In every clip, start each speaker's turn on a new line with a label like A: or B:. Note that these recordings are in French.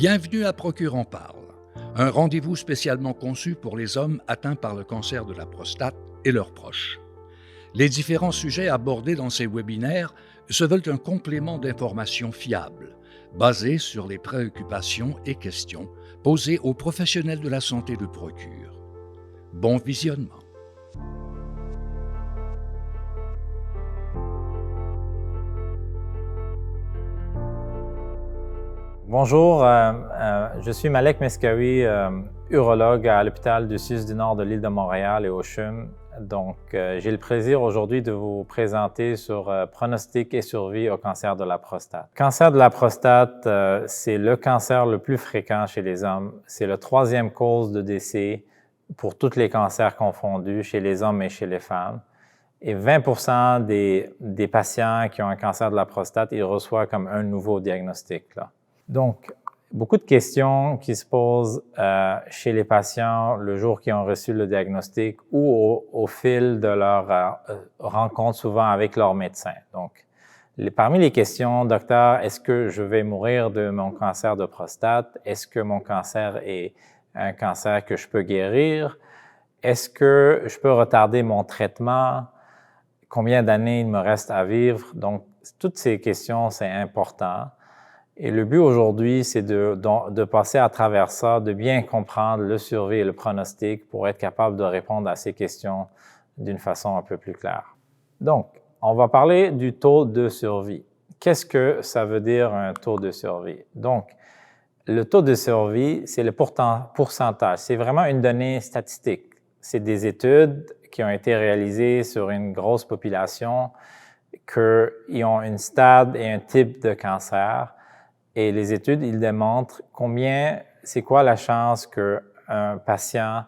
A: Bienvenue à Procure en parle, un rendez-vous spécialement conçu pour les hommes atteints par le cancer de la prostate et leurs proches. Les différents sujets abordés dans ces webinaires se veulent un complément d'informations fiables, basées sur les préoccupations et questions posées aux professionnels de la santé de Procure. Bon visionnement.
B: Bonjour, je suis Malek Meskawi, urologue à l'hôpital du CIUSS du Nord de l'île de Montréal et au CHUM. Donc, j'ai le plaisir aujourd'hui de vous présenter sur pronostic et survie au cancer de la prostate. Le cancer de la prostate, c'est le cancer le plus fréquent chez les hommes. C'est la troisième cause de décès pour tous les cancers confondus chez les hommes et chez les femmes. Et 20% des patients qui ont un cancer de la prostate, ils reçoivent comme un nouveau diagnostic, là. Donc, beaucoup de questions qui se posent chez les patients le jour qu'ils ont reçu le diagnostic ou au fil de leur rencontre souvent avec leur médecin. Donc, parmi les questions, docteur, est-ce que je vais mourir de mon cancer de prostate? Est-ce que mon cancer est un cancer que je peux guérir? Est-ce que je peux retarder mon traitement? Combien d'années il me reste à vivre? Donc, toutes ces questions, c'est important. Et le but aujourd'hui, c'est de passer à travers ça, de bien comprendre le survie et le pronostic pour être capable de répondre à ces questions d'une façon un peu plus claire. Donc, on va parler du taux de survie. Qu'est-ce que ça veut dire un taux de survie? Donc, le taux de survie, c'est le pourcentage. C'est vraiment une donnée statistique. C'est des études qui ont été réalisées sur une grosse population qu'ils ont un stade et un type de cancer. Et les études, ils démontrent c'est quoi la chance qu'un patient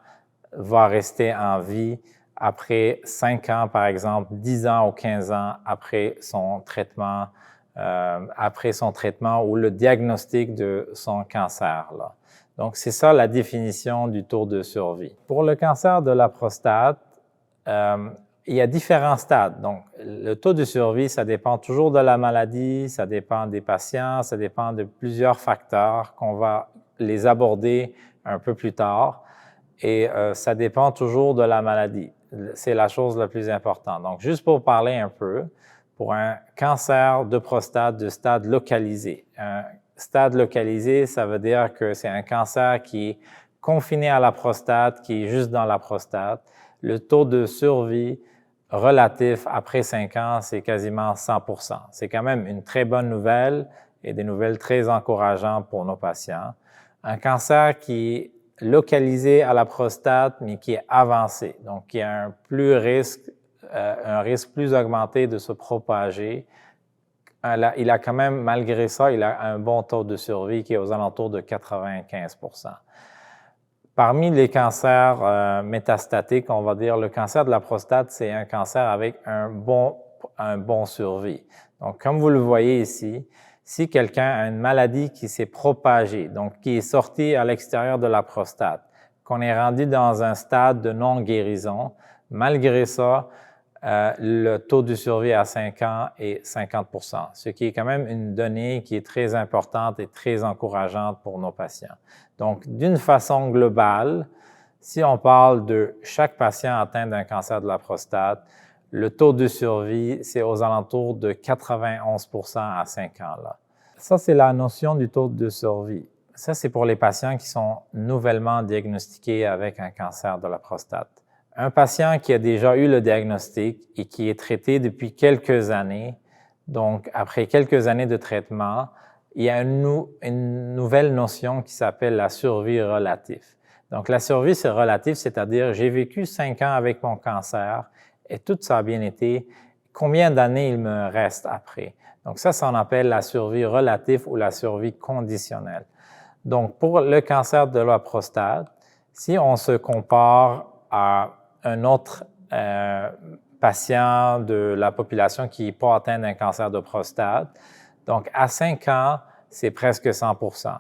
B: va rester en vie après 5 ans, par exemple, 10 ans ou 15 ans après son traitement ou le diagnostic de son cancer, là. Donc, c'est ça la définition du taux de survie. Pour le cancer de la prostate, il y a différents stades. Donc, le taux de survie, ça dépend toujours de la maladie, ça dépend des patients, ça dépend de plusieurs facteurs qu'on va les aborder un peu plus tard. Et ça dépend toujours de la maladie. C'est la chose la plus importante. Donc, juste pour parler un peu, pour un cancer de prostate de stade localisé. Un stade localisé, ça veut dire que c'est un cancer qui est confiné à la prostate, qui est juste dans la prostate. Le taux de survie relatif après 5 ans, c'est quasiment 100%. C'est quand même une très bonne nouvelle et des nouvelles très encourageantes pour nos patients. Un cancer qui est localisé à la prostate, mais qui est avancé, donc qui a un risque plus augmenté de se propager. Il a quand même, malgré ça, il a un bon taux de survie qui est aux alentours de 95%. Parmi les cancers métastatiques, on va dire, le cancer de la prostate, c'est un cancer avec un bon survie. Donc, comme vous le voyez ici, si quelqu'un a une maladie qui s'est propagée, donc qui est sortie à l'extérieur de la prostate, qu'on est rendu dans un stade de non-guérison, malgré ça, le taux de survie à 5 ans est 50%, ce qui est quand même une donnée qui est très importante et très encourageante pour nos patients. Donc, d'une façon globale, si on parle de chaque patient atteint d'un cancer de la prostate, le taux de survie, c'est aux alentours de 91% à 5 ans, là. Ça, c'est la notion du taux de survie. Ça, c'est pour les patients qui sont nouvellement diagnostiqués avec un cancer de la prostate. Un patient qui a déjà eu le diagnostic et qui est traité depuis quelques années, donc après quelques années de traitement, il y a une nouvelle notion qui s'appelle la survie relative. Donc, la survie, c'est relatif, c'est-à-dire j'ai vécu 5 ans avec mon cancer et tout ça a bien été. Combien d'années il me reste après? Donc, ça on appelle la survie relative ou la survie conditionnelle. Donc, pour le cancer de la prostate, si on se compare à un autre patient de la population qui n'est pas atteint d'un cancer de prostate, donc à 5 ans, c'est presque 100%.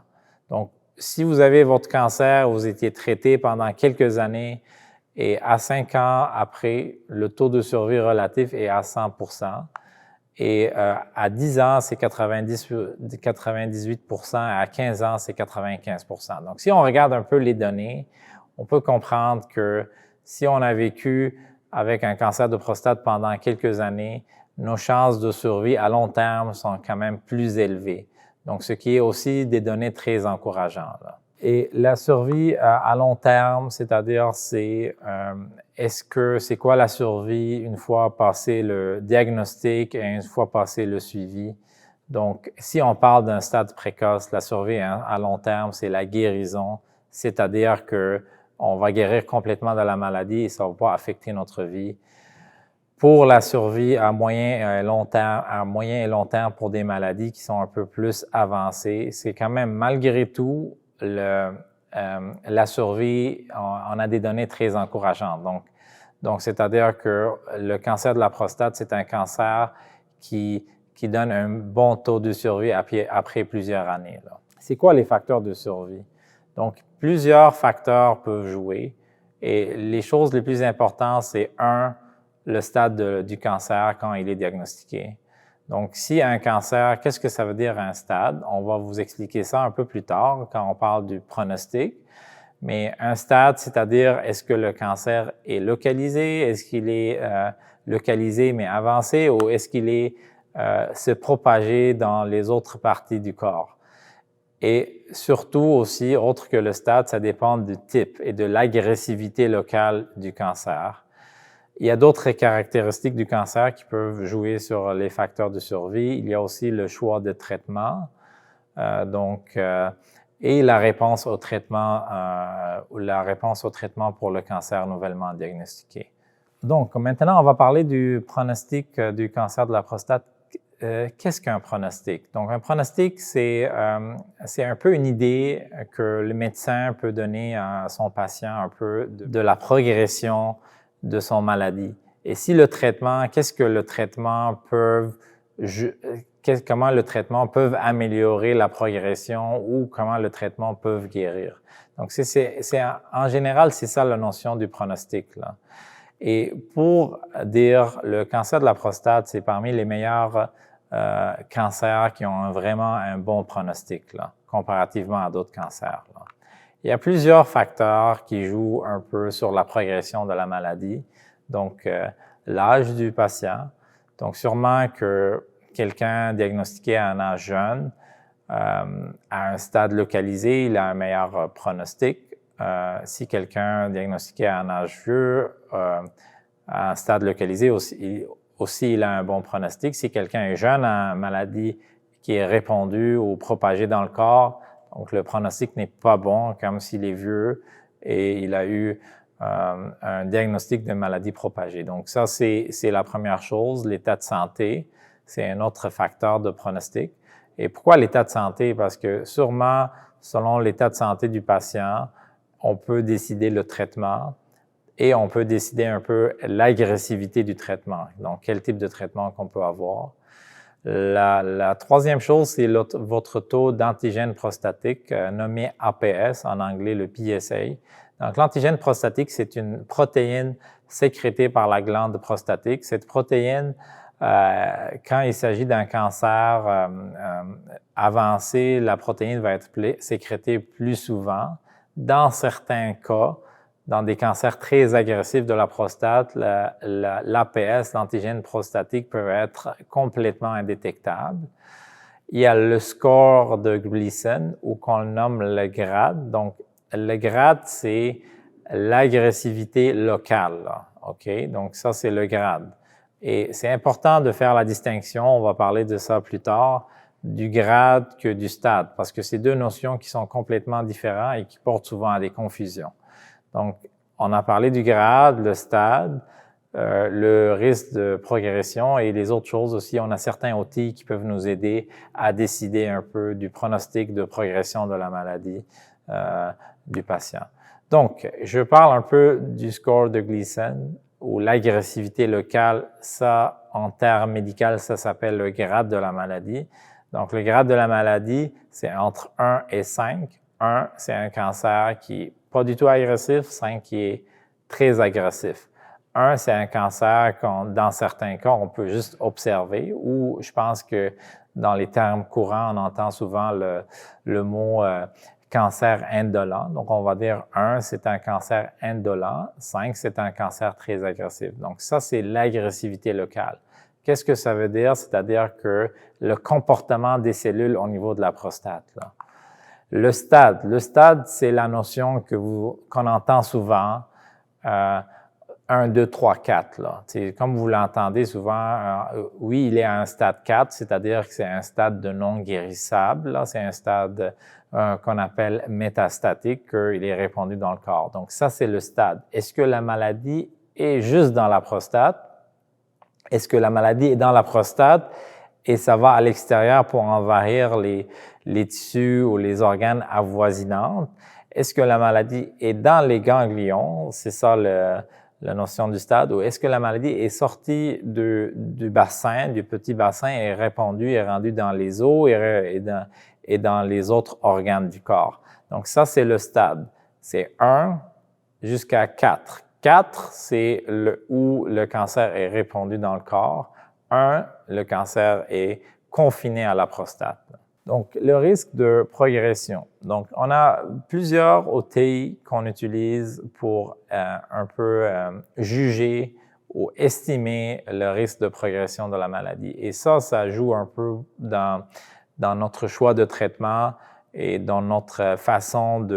B: Donc, si vous avez votre cancer, vous étiez traité pendant quelques années et à 5 ans après, le taux de survie relatif est à 100%. Et à 10 ans, c'est 98%, à 15 ans, c'est 95%. Donc, si on regarde un peu les données, on peut comprendre que si on a vécu avec un cancer de prostate pendant quelques années, nos chances de survie à long terme sont quand même plus élevées. Donc, ce qui est aussi des données très encourageantes, là. Et la survie à long terme, c'est-à-dire c'est quoi la survie une fois passé le diagnostic et une fois passé le suivi? Donc, si on parle d'un stade précoce, la survie à long terme, c'est la guérison, c'est-à-dire que on va guérir complètement de la maladie et ça ne va pas affecter notre vie. Pour la survie à moyen et long terme pour des maladies qui sont un peu plus avancées, c'est quand même malgré tout la survie, on a des données très encourageantes. Donc c'est-à-dire que le cancer de la prostate, c'est un cancer qui donne un bon taux de survie après plusieurs années, là. C'est quoi les facteurs de survie? Donc, plusieurs facteurs peuvent jouer et les choses les plus importantes, c'est le stade du cancer quand il est diagnostiqué. Donc, s'il y a un cancer, qu'est-ce que ça veut dire un stade? On va vous expliquer ça un peu plus tard quand on parle du pronostic. Mais un stade, c'est-à-dire est-ce que le cancer est localisé? Est-ce qu'il est localisé mais avancé ou est-ce qu'il est se propager dans les autres parties du corps? Et surtout aussi, autre que le stade, ça dépend du type et de l'agressivité locale du cancer. Il y a d'autres caractéristiques du cancer qui peuvent jouer sur les facteurs de survie. Il y a aussi le choix de traitement, et la réponse au traitement pour le cancer nouvellement diagnostiqué. Donc, maintenant, on va parler du pronostic du cancer de la prostate. Qu'est-ce qu'un pronostic? Donc, un pronostic, c'est un peu une idée que le médecin peut donner à son patient un peu de la progression de son maladie. Et si le traitement, comment le traitement peut améliorer la progression ou comment le traitement peut guérir. Donc, en général, c'est ça la notion du pronostic, là. Et pour dire, le cancer de la prostate, c'est parmi les meilleurs cancers qui ont vraiment un bon pronostic, là, comparativement à d'autres cancers, là. Il y a plusieurs facteurs qui jouent un peu sur la progression de la maladie. Donc, l'âge du patient. Donc, sûrement que quelqu'un diagnostiqué à un âge jeune, à un stade localisé, il a un meilleur pronostic. Si quelqu'un diagnostiqué à un âge vieux, à un stade localisé, aussi, il a un bon pronostic. Si quelqu'un est jeune à une maladie qui est répandue ou propagée dans le corps, donc le pronostic n'est pas bon, comme s'il est vieux et il a eu un diagnostic de maladie propagée. Donc ça, c'est la première chose. L'état de santé, c'est un autre facteur de pronostic. Et pourquoi l'état de santé? Parce que sûrement, selon l'état de santé du patient, on peut décider le traitement et on peut décider un peu l'agressivité du traitement. Donc, quel type de traitement qu'on peut avoir. La troisième chose, c'est votre taux d'antigène prostatique, nommé APS, en anglais le PSA. Donc, l'antigène prostatique, c'est une protéine sécrétée par la glande prostatique. Cette protéine, quand il s'agit d'un cancer avancé, la protéine va être sécrétée plus souvent. Dans certains cas, dans des cancers très agressifs de la prostate, l'APS, l'antigène prostatique, peut être complètement indétectable. Il y a le score de Gleason, ou qu'on le nomme le grade. Donc, le grade, c'est l'agressivité locale, là. OK? Donc, ça, c'est le grade. Et c'est important de faire la distinction, on va parler de ça plus tard, du grade que du stade, parce que c'est deux notions qui sont complètement différentes et qui portent souvent à des confusions. Donc, on a parlé du grade, le stade, le risque de progression et les autres choses aussi. On a certains outils qui peuvent nous aider à décider un peu du pronostic de progression de la maladie du patient. Donc, je parle un peu du score de Gleason ou l'agressivité locale. Ça, en termes médicaux, ça s'appelle le grade de la maladie. Donc, le grade de la maladie, c'est entre 1 et 5. 1, c'est un cancer qui est pas du tout agressif. 5, qui est très agressif. c'est un cancer qu'on, dans certains cas, on peut juste observer, ou je pense que dans les termes courants, on entend souvent le mot cancer indolent. Donc, on va dire 1, c'est un cancer indolent. 5, c'est un cancer très agressif. Donc, ça, c'est l'agressivité locale. Qu'est-ce que ça veut dire? C'est-à-dire que le comportement des cellules au niveau de la prostate, là. Le stade, c'est la notion qu'on entend souvent, 1, 2, 3, 4. Là. Comme vous l'entendez souvent, oui, il est à un stade 4, c'est-à-dire que c'est un stade de non guérissable. Là, c'est un stade qu'on appelle métastatique, qu'il est répandu dans le corps. Donc, ça, c'est le stade. Est-ce que la maladie est juste dans la prostate? Est-ce que la maladie est dans la prostate et ça va à l'extérieur pour envahir les tissus ou les organes avoisinants? Est-ce que la maladie est dans les ganglions? C'est ça la notion du stade. Ou est-ce que la maladie est sortie du bassin, du petit bassin, et est rendue dans les os et dans les autres organes du corps? Donc ça, c'est le stade. C'est 1 jusqu'à 4. 4, c'est où le cancer est répandu dans le corps. 1, le cancer est confiné à la prostate. Donc, le risque de progression. Donc, on a plusieurs outils qu'on utilise pour un peu juger ou estimer le risque de progression de la maladie. Et ça joue un peu dans notre choix de traitement et dans notre façon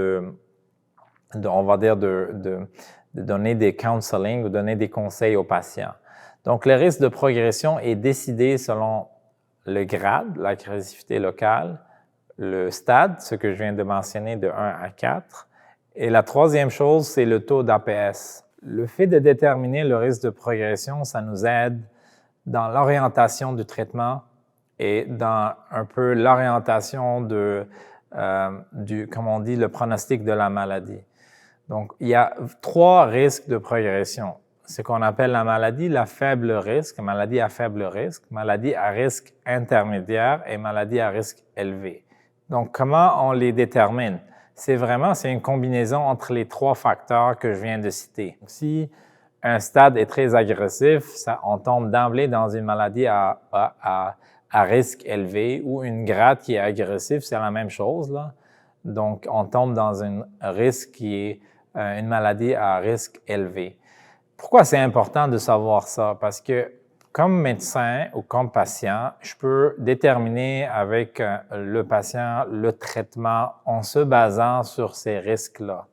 B: on va dire, de donner des counseling ou donner des conseils aux patients. Donc, le risque de progression est décidé selon le grade, l'agressivité locale, le stade, ce que je viens de mentionner, de 1 à 4. Et la troisième chose, c'est le taux d'APS. Le fait de déterminer le risque de progression, ça nous aide dans l'orientation du traitement et dans un peu l'orientation comme on dit, le pronostic de la maladie. Donc, il y a 3 risques de progression. Ce qu'on appelle la maladie à faible risque, maladie à faible risque, maladie à risque intermédiaire et maladie à risque élevé. Donc, comment on les détermine? C'est une combinaison entre les 3 facteurs que je viens de citer. Si un stade est très agressif, on tombe d'emblée dans une maladie à risque élevé, ou une grade qui est agressive, c'est la même chose, là. Donc, on tombe dans un risque qui est une maladie à risque élevé. Pourquoi c'est important de savoir ça? Parce que comme médecin ou comme patient, je peux déterminer avec le patient le traitement en se basant sur ces risques-là.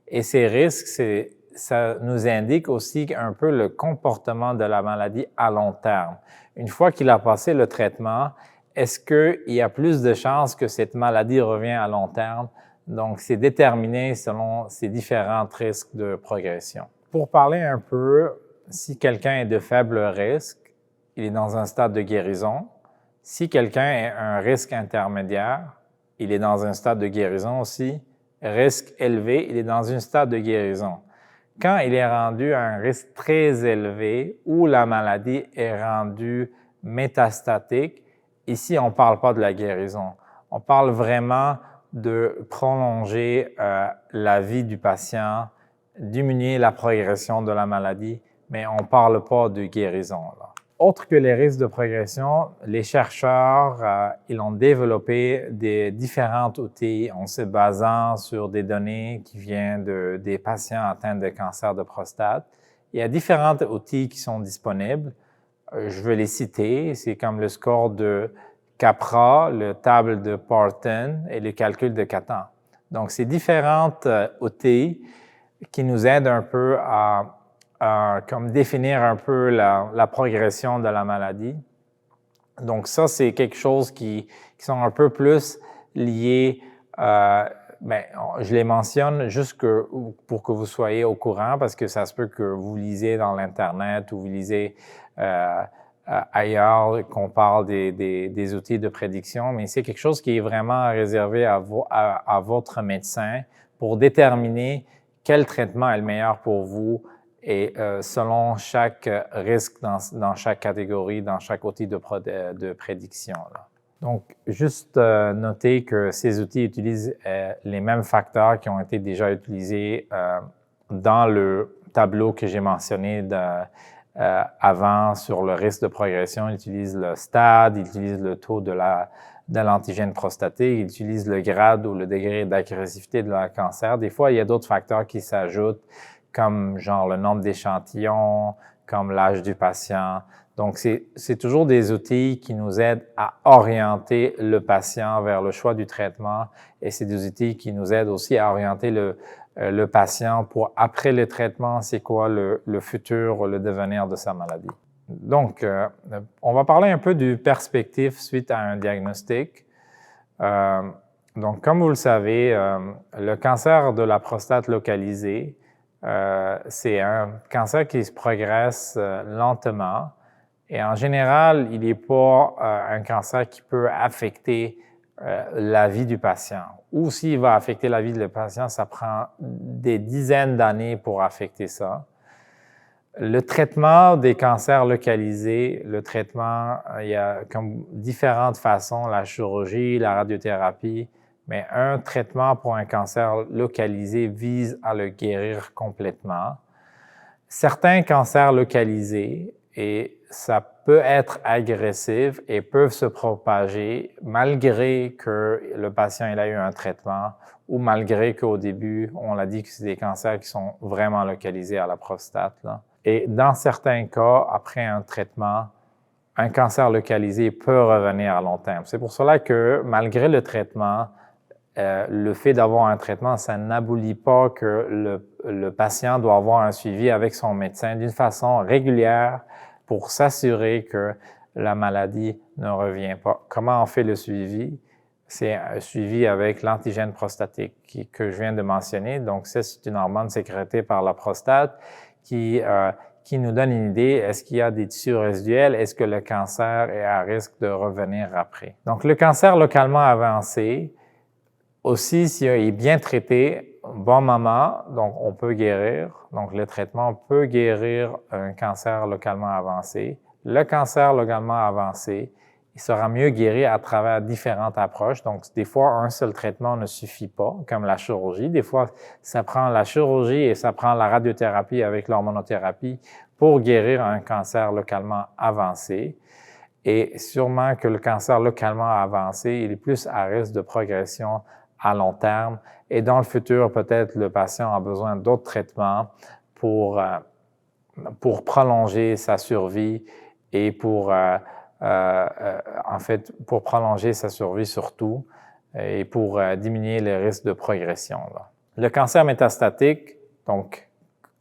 B: Et ces risques, ça nous indique aussi un peu le comportement de la maladie à long terme. Une fois qu'il a passé le traitement, est-ce qu'il y a plus de chances que cette maladie revienne à long terme? Donc, c'est déterminé selon ces différents risques de progression. Pour parler un peu, si quelqu'un est de faible risque, il est dans un stade de guérison. Si quelqu'un est un risque intermédiaire, il est dans un stade de guérison aussi. Risque élevé, il est dans un stade de guérison. Quand il est rendu à un risque très élevé où la maladie est rendue métastatique, ici, on ne parle pas de la guérison. On parle vraiment de prolonger la vie du patient, diminuer la progression de la maladie, mais on ne parle pas de guérison, là. Autre que les risques de progression, les chercheurs, ils ont développé des différents outils en se basant sur des données qui viennent des patients atteints de cancer de prostate. Il y a différents outils qui sont disponibles. Je vais les citer. C'est comme le score de CAPRA, le table de Parton et le calcul de Catan. Donc, c'est différents outils qui nous aident un peu à comme définir un peu la progression de la maladie. Donc ça, c'est quelque chose qui sont un peu plus liés, je les mentionne juste pour que vous soyez au courant, parce que ça se peut que vous lisez dans l'Internet ou vous lisez ailleurs qu'on parle des outils de prédiction, mais c'est quelque chose qui est vraiment réservé à votre médecin pour déterminer quel traitement est le meilleur pour vous et selon chaque risque dans chaque catégorie, dans chaque outil de prédiction, là. Donc, juste noter que ces outils utilisent les mêmes facteurs qui ont été déjà utilisés dans le tableau que j'ai mentionné avant sur le risque de progression, il utilise le stade, il utilise le taux de l'antigène prostatique, il utilise le grade ou le degré d'agressivité de la cancer. Des fois, il y a d'autres facteurs qui s'ajoutent, comme genre le nombre d'échantillons, comme l'âge du patient. Donc, c'est toujours des outils qui nous aident à orienter le patient vers le choix du traitement et c'est des outils qui nous aident aussi à orienter le patient pour, après le traitement, c'est quoi le futur, le devenir de sa maladie. Donc, on va parler un peu du perspective suite à un diagnostic. Donc, comme vous le savez, le cancer de la prostate localisé, c'est un cancer qui se progresse lentement et en général, il n'est pas un cancer qui peut affecter la vie du patient. Ou s'il va affecter la vie du patient, ça prend des dizaines d'années pour affecter ça. Le traitement des cancers localisés, le traitement, il y a comme différentes façons, la chirurgie, la radiothérapie, mais un traitement pour un cancer localisé vise à le guérir complètement. Certains cancers localisés, et ça peut être agressif et peuvent se propager malgré que le patient ait eu un traitement ou malgré qu'au début, on l'a dit que c'est des cancers qui sont vraiment localisés à la prostate, là. Et dans certains cas, après un traitement, un cancer localisé peut revenir à long terme. C'est pour cela que malgré le traitement, le fait d'avoir un traitement, ça n'abolit pas que le patient doit avoir un suivi avec son médecin d'une façon régulière pour s'assurer que la maladie ne revient pas. Comment on fait le suivi? C'est un suivi avec l'antigène prostatique que je viens de mentionner. Donc, c'est une hormone sécrétée par la prostate qui nous donne une idée, est-ce qu'il y a des tissus résiduels, est-ce que le cancer est à risque de revenir après. Donc, le cancer localement avancé, aussi, s'il est bien traité, bon moment, donc on peut guérir. Donc, le traitement peut guérir un cancer localement avancé. Le cancer localement avancé, il sera mieux guéri à travers différentes approches. Donc, des fois, un seul traitement ne suffit pas, comme la chirurgie. Des fois, ça prend la chirurgie et ça prend la radiothérapie avec l'hormonothérapie pour guérir un cancer localement avancé. Et sûrement que le cancer localement avancé, il est plus à risque de progression à long terme. Et dans le futur, peut-être le patient a besoin d'autres traitements pour prolonger sa survie et pour prolonger sa survie surtout et pour diminuer les risques de progression, là. Le cancer métastatique, donc,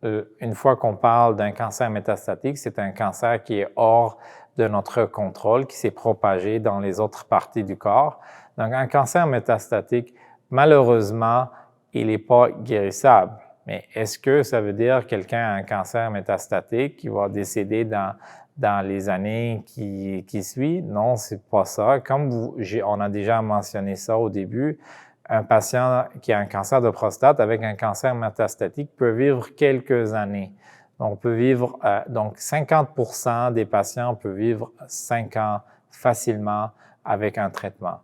B: une fois qu'on parle d'un cancer métastatique, c'est un cancer qui est hors de notre contrôle, qui s'est propagé dans les autres parties du corps. Donc, un cancer métastatique, malheureusement, il n'est pas guérissable. Mais est-ce que ça veut dire que quelqu'un a un cancer métastatique qui va décéder dans les années qui suivent? Non, c'est pas ça. Comme on a déjà mentionné ça au début, un patient qui a un cancer de prostate avec un cancer métastatique peut vivre quelques années. Donc, on peut vivre, donc 50% des patients peuvent vivre 5 ans facilement avec un traitement.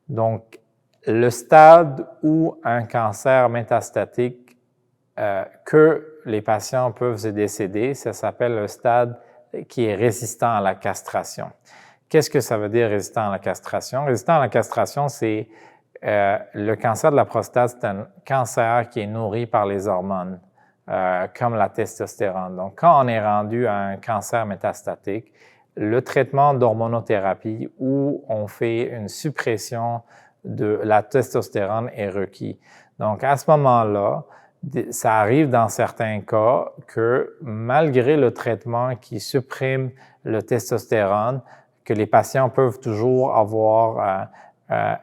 B: Donc, le stade où un cancer métastatique que les patients peuvent se décéder, ça s'appelle le stade qui est résistant à la castration. Qu'est-ce que ça veut dire résistant à la castration? Résistant à la castration, c'est le cancer de la prostate, c'est un cancer qui est nourri par les hormones, comme la testostérone. Donc, quand on est rendu à un cancer métastatique, le traitement d'hormonothérapie où on fait une suppression de la testostérone est requis. Donc, à ce moment-là, ça arrive dans certains cas que malgré le traitement qui supprime le testostérone, que les patients peuvent toujours avoir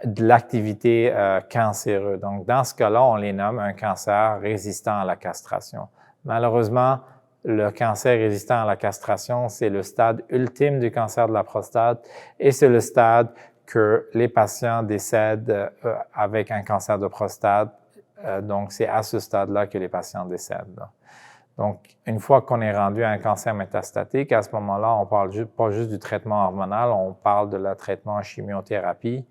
B: de l'activité cancéreuse. Donc, dans ce cas-là, on les nomme un cancer résistant à la castration. Malheureusement, le cancer résistant à la castration, c'est le stade ultime du cancer de la prostate et c'est le stade que les patients décèdent avec un cancer de prostate. Donc, c'est à ce stade-là que les patients décèdent, là. Donc, une fois qu'on est rendu à un cancer métastatique, à ce moment-là, on parle pas juste du traitement hormonal, on parle de la traitement en chimiothérapie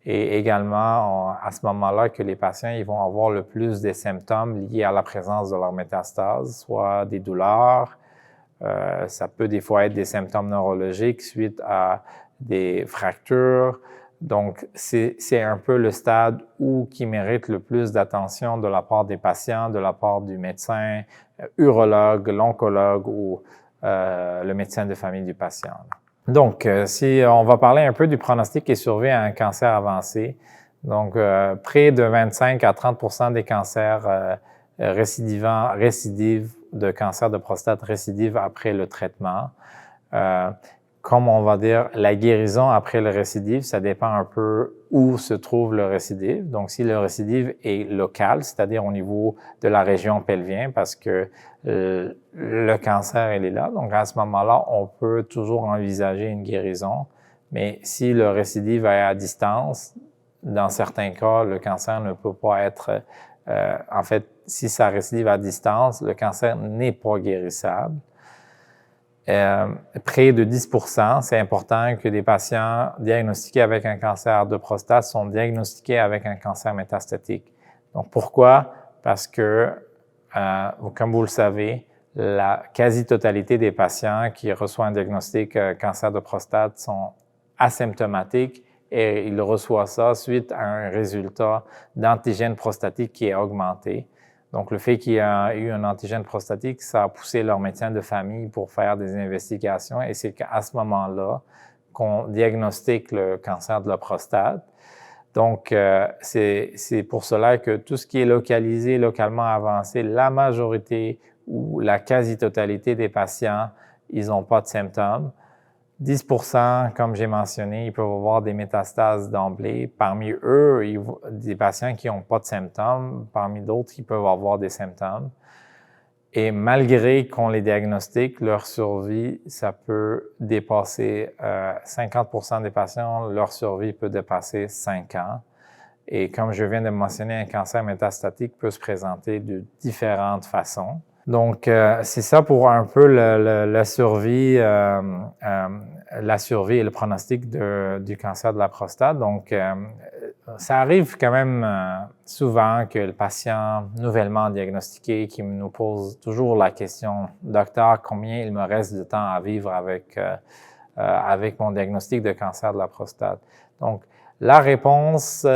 B: et également à ce moment-là que les patients ils vont avoir le plus des symptômes liés à la présence de leur métastase, soit des douleurs, ça peut des fois être des symptômes neurologiques suite à des fractures. Donc, c'est un peu le stade qui mérite le plus d'attention de la part des patients, de la part du médecin, urologue, l'oncologue ou le médecin de famille du patient. Donc, si on va parler un peu du pronostic et survie à un cancer avancé, donc près de 25 à 30 des cancers récidivent de cancer de prostate récidive après le traitement. Comme on va dire, la guérison après le récidive, ça dépend un peu où se trouve le récidive. Donc, si le récidive est local, c'est-à-dire au niveau de la région pelvienne, parce que le cancer, il est là. Donc, à ce moment-là, on peut toujours envisager une guérison. Mais si le récidive est à distance, dans certains cas, le cancer ne peut pas être... en fait, si ça récidive à distance, le cancer n'est pas guérissable. Près de 10%, c'est important que des patients diagnostiqués avec un cancer de prostate sont diagnostiqués avec un cancer métastatique. Donc, pourquoi? Parce que, comme vous le savez, la quasi-totalité des patients qui reçoivent un diagnostic cancer de prostate sont asymptomatiques et ils reçoivent ça suite à un résultat d'antigène prostatique qui est augmenté. Donc, le fait qu'il y ait eu un antigène prostatique, ça a poussé leur médecin de famille pour faire des investigations et c'est à ce moment-là qu'on diagnostique le cancer de la prostate. Donc, c'est pour cela que tout ce qui est localisé, localement avancé, la majorité ou la quasi-totalité des patients, ils n'ont pas de symptômes. 10%, comme j'ai mentionné, ils peuvent avoir des métastases d'emblée. Parmi eux, des patients qui n'ont pas de symptômes, parmi d'autres qui peuvent avoir des symptômes. Et malgré qu'on les diagnostique, leur survie, ça peut dépasser 50% des patients, leur survie peut dépasser 5 ans. Et comme je viens de mentionner, un cancer métastatique peut se présenter de différentes façons. Donc, c'est ça pour un peu la survie et le pronostic du cancer de la prostate. Donc, ça arrive quand même souvent que le patient nouvellement diagnostiqué qui nous pose toujours la question « Docteur, combien il me reste de temps à vivre avec mon diagnostic de cancer de la prostate? » Donc, la réponse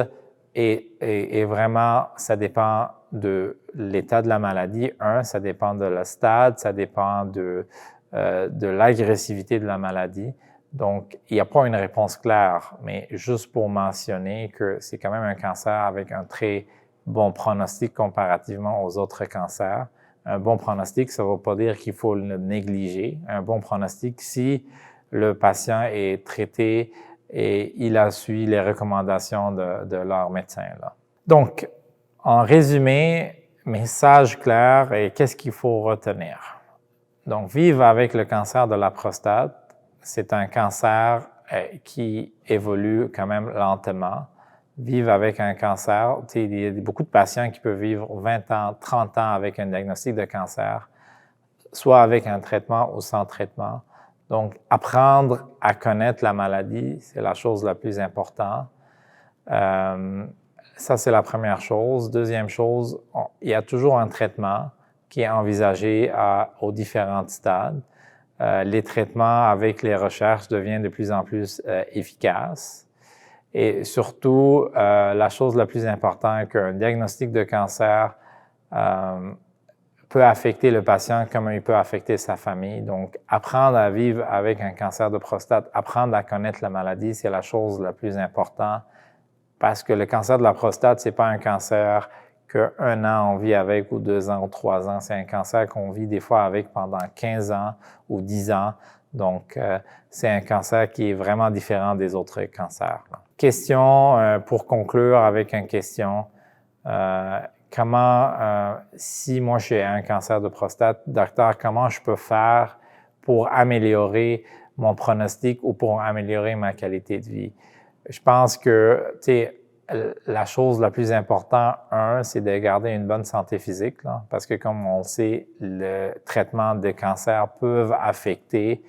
B: est vraiment, ça dépend de l'état de la maladie. Ça dépend de la stade, ça dépend de l'agressivité de la maladie. Donc, il n'y a pas une réponse claire, mais juste pour mentionner que c'est quand même un cancer avec un très bon pronostic comparativement aux autres cancers. Un bon pronostic, ça ne veut pas dire qu'il faut le négliger. Un bon pronostic, si le patient est traité et il a suivi les recommandations de leur médecin, là. Donc, en résumé, message clair et qu'est-ce qu'il faut retenir? Donc, vivre avec le cancer de la prostate, c'est un cancer qui évolue quand même lentement. Vivre avec un cancer, il y a beaucoup de patients qui peuvent vivre 20 ans, 30 ans avec un diagnostic de cancer, soit avec un traitement ou sans traitement. Donc, apprendre à connaître la maladie, c'est la chose la plus importante. Ça, c'est la première chose. Deuxième chose, il y a toujours un traitement qui est envisagé aux différents stades. Les traitements avec les recherches deviennent de plus en plus efficaces. Et surtout, la chose la plus importante, qu'un diagnostic de cancer peut affecter le patient comme il peut affecter sa famille. Donc, apprendre à vivre avec un cancer de prostate, apprendre à connaître la maladie, c'est la chose la plus importante. Parce que le cancer de la prostate, c'est pas un cancer qu'un an on vit avec, ou 2 ans, ou 3 ans. C'est un cancer qu'on vit des fois avec pendant 15 ans ou 10 ans. Donc, c'est un cancer qui est vraiment différent des autres cancers. Question pour conclure avec une question. Si moi j'ai un cancer de prostate, docteur, comment je peux faire pour améliorer mon pronostic ou pour améliorer ma qualité de vie? Je pense que, la chose la plus importante, c'est de garder une bonne santé physique, là, parce que comme on le sait, le traitement de cancer peut affecter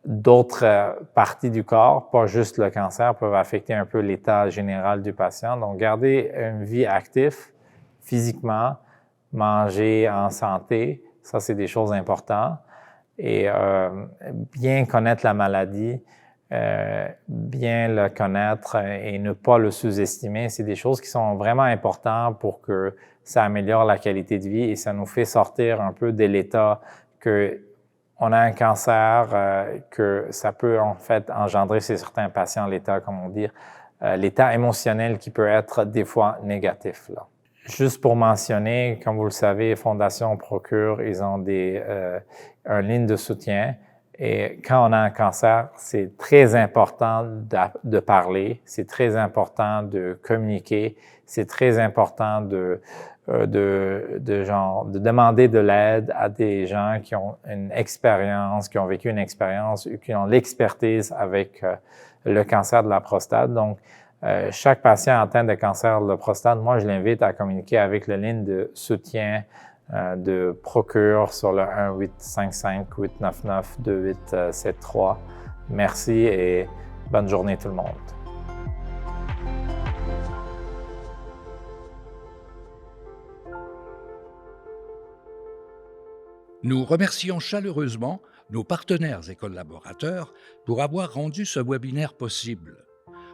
B: d'autres parties du corps, pas juste le cancer, peuvent affecter un peu l'état général du patient. Donc, garder une vie active physiquement, manger en santé, ça, c'est des choses importantes. Et bien connaître la maladie, bien le connaître et ne pas le sous-estimer, c'est des choses qui sont vraiment importantes pour que ça améliore la qualité de vie et ça nous fait sortir un peu de l'état que on a un cancer, que ça peut en fait engendrer chez certains patients l'état, comme on dit, l'état émotionnel qui peut être des fois négatif, là. Juste pour mentionner, comme vous le savez, Fondation Procure, ils ont une ligne de soutien. Et quand on a un cancer, c'est très important de parler, c'est très important de communiquer, c'est très important de demander de l'aide à des gens qui ont une expérience, qui ont vécu une expérience ou qui ont l'expertise avec le cancer de la prostate. Donc, chaque patient atteint de cancer de la prostate, moi, je l'invite à communiquer avec la ligne de soutien de Procure sur le 1-855-899-2873. Merci et bonne journée tout le monde.
A: Nous remercions chaleureusement nos partenaires et collaborateurs pour avoir rendu ce webinaire possible.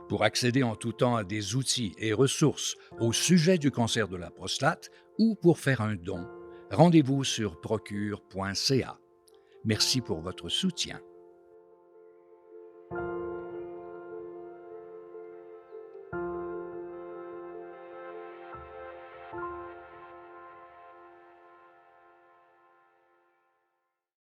A: Pour accéder en tout temps à des outils et ressources au sujet du cancer de la prostate ou pour faire un don, rendez-vous sur procure.ca. Merci pour votre soutien.